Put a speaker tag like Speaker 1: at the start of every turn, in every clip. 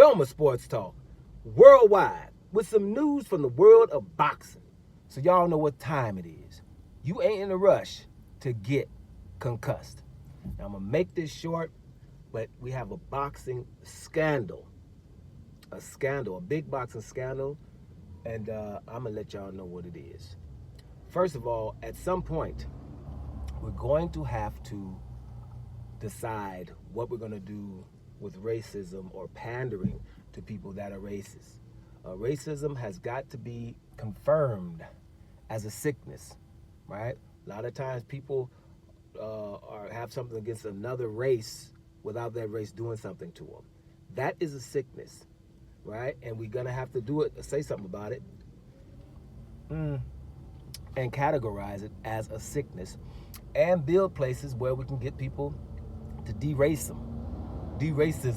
Speaker 1: Doma Sports Talk, worldwide, with some news from the world of boxing. So y'all know what time it is. You ain't in a rush to get concussed. Now, I'm going to make this short, but we have a boxing scandal. A big boxing scandal, and I'm going to let y'all know what it is. First of all, at some point, we're going to have to decide what we're going to do with racism or pandering to people that are racist. Racism has got to be confirmed as a sickness, right? A lot of times people have something against another race without that race doing something to them. That is a sickness, right? And we're going to have to do it, say something about it, and categorize it as a sickness and build places where we can get people to de-racism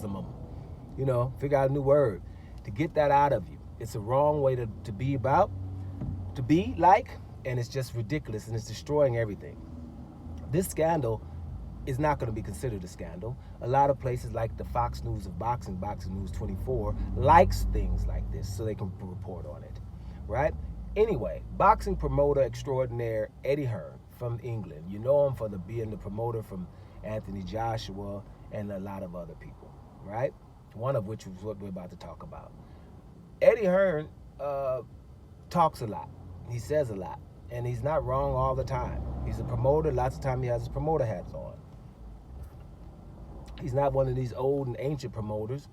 Speaker 1: them, figure out a new word to get that out of you. It's a wrong way to be like, and it's just ridiculous, and it's destroying everything. This scandal is not going to be considered a scandal. A lot of places like the Fox News of Boxing, Boxing News 24, likes things like this so they can report on it, right? Anyway, boxing promoter extraordinaire Eddie Hearn from England. You know him for being the promoter from Anthony Joshua and a lot of other people, right? One of which is what we're about to talk about. Eddie Hearn talks a lot. He says a lot. And he's not wrong all the time. He's a promoter. Lots of time he has his promoter hats on. He's not one of these old and ancient promoters.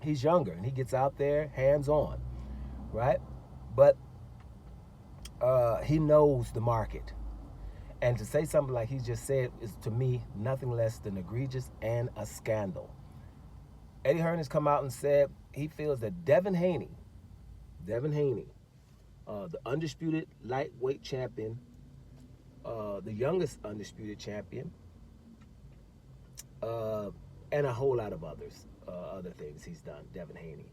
Speaker 1: He's younger, and he gets out there hands-on, right? But he knows the market. And to say something like he just said is, to me, nothing less than egregious and a scandal. Eddie Hearn has come out and said he feels that Devin Haney, the undisputed lightweight champion, the youngest undisputed champion, and a whole lot of other things he's done, Devin Haney.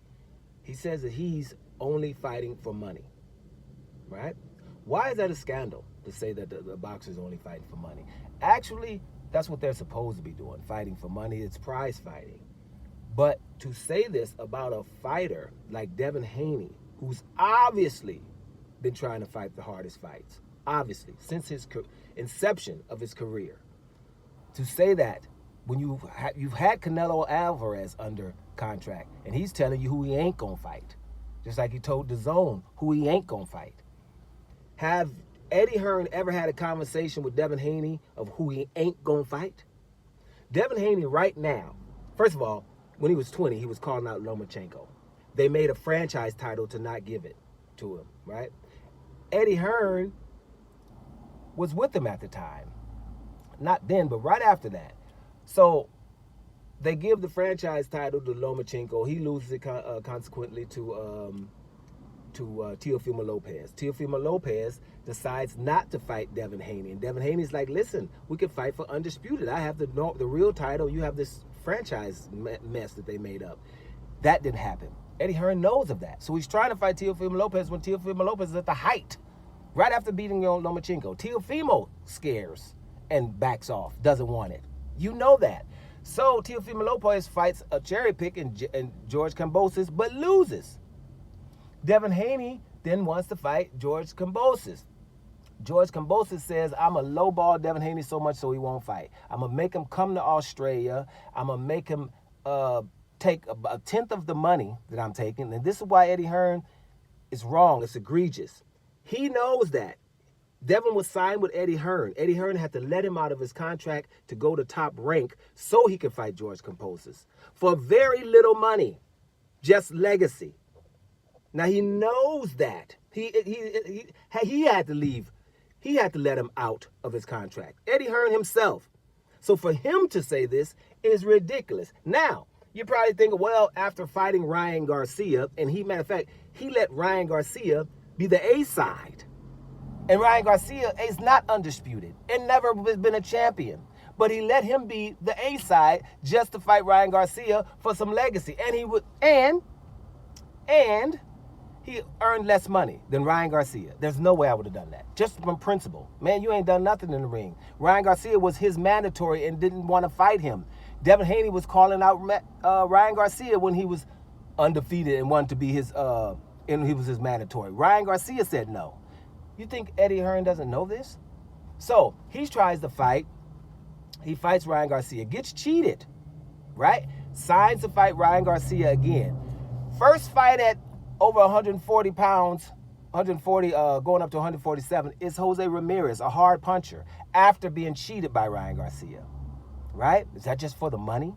Speaker 1: He says that he's only fighting for money, right? Why is that a scandal to say that the boxer's only fighting for money? Actually, that's what they're supposed to be doing, fighting for money. It's prize fighting. But to say this about a fighter like Devin Haney, who's obviously been trying to fight the hardest fights, obviously, since his inception of his career, to say that when you've had Canelo Alvarez under contract, and he's telling you who he ain't gonna fight, just like he told DAZN who he ain't gonna fight. Have Eddie Hearn ever had a conversation with Devin Haney of who he ain't gonna fight? Devin Haney right now, first of all, when he was 20, he was calling out Lomachenko. They made a franchise title to not give it to him, right? Eddie Hearn was with him at the time. Not then, but right after that. So they give the franchise title to Lomachenko. He loses it consequently to Teofimo Lopez. Teofimo Lopez decides not to fight Devin Haney. And Devin Haney's like, listen, we can fight for undisputed. I have the real title. You have this franchise mess that they made up. That didn't happen. Eddie Hearn knows of that. So he's trying to fight Teofimo Lopez when Teofimo Lopez is at the height. Right after beating Lomachenko. Teofimo scares and backs off, doesn't want it. You know that. So Teofimo Lopez fights a cherry pick and George Kambosos, but loses. Devin Haney then wants to fight George Kambosos. George Kambosos says, I'm a lowball Devin Haney so much so he won't fight. I'm going to make him come to Australia. I'm going to make him take a tenth of the money that I'm taking. And this is why Eddie Hearn is wrong. It's egregious. He knows that. Devin was signed with Eddie Hearn. Eddie Hearn had to let him out of his contract to go to Top Rank so he could fight George Kambosos for very little money, just legacy. Now he knows that. He had to leave. He had to let him out of his contract. Eddie Hearn himself. So for him to say this is ridiculous. Now, you're probably thinking, well, after fighting Ryan Garcia, and matter of fact, he let Ryan Garcia be the A side. And Ryan Garcia is not undisputed and never has been a champion. But he let him be the A side just to fight Ryan Garcia for some legacy. And he would and he earned less money than Ryan Garcia. There's no way I would have done that. Just from principle. Man, you ain't done nothing in the ring. Ryan Garcia was his mandatory and didn't want to fight him. Devin Haney was calling out Ryan Garcia when he was undefeated and wanted to be his, and he was his mandatory. Ryan Garcia said no. You think Eddie Hearn doesn't know this? So he tries to fight. He fights Ryan Garcia, gets cheated, right? Signs to fight Ryan Garcia again. First fight at over 140 pounds, 140, going up to 147, is Jose Ramirez, a hard puncher, after being cheated by Ryan Garcia, right? Is that just for the money?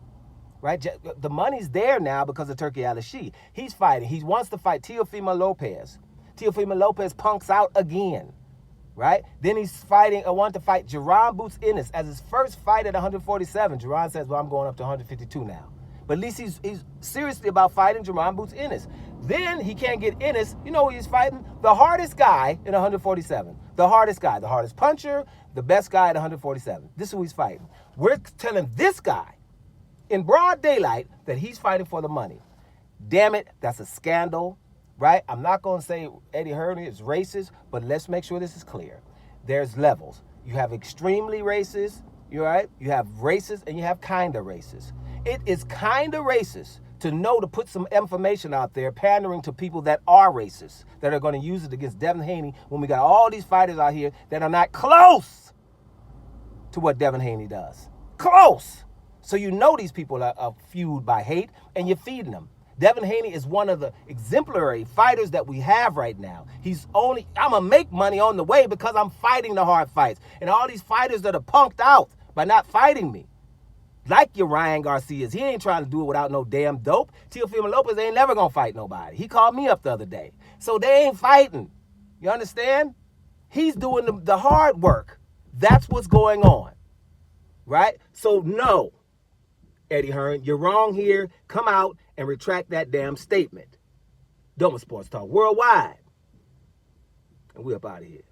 Speaker 1: Right? The money's there now because of Turki Al-Ashi. He's fighting. He wants to fight Teofimo Lopez. Teofimo Lopez punks out again, right? Then he's fighting, wanted to fight Jaron Boots Ennis as his first fight at 147. Jaron says, well, I'm going up to 152 now. But at least he's seriously about fighting Jaron Boots Ennis. Then he can't get Ennis. You know who he's fighting? The hardest guy at 147. The hardest guy. The hardest puncher. The best guy at 147. This is who he's fighting. We're telling this guy in broad daylight that he's fighting for the money. Damn it, that's a scandal, right? I'm not going to say Eddie Hearn is racist, but let's make sure this is clear. There's levels. You have extremely racist, you're right? You have racist and you have kind of racist. It is kind of racist to know to put some information out there pandering to people that are racist, that are going to use it against Devin Haney when we got all these fighters out here that are not close to what Devin Haney does. Close. So you know these people are fueled by hate, and you're feeding them. Devin Haney is one of the exemplary fighters that we have right now. I'm going to make money on the way because I'm fighting the hard fights. And all these fighters that are punked out by not fighting me, like your Ryan Garcias, he ain't trying to do it without no damn dope. Teofimo Lopez ain't never going to fight nobody. He called me up the other day. So they ain't fighting. You understand? He's doing the hard work. That's what's going on. Right? So no. Eddie Hearn, you're wrong here. Come out and retract that damn statement. Doma Sports Talk Worldwide. And we're up out of here.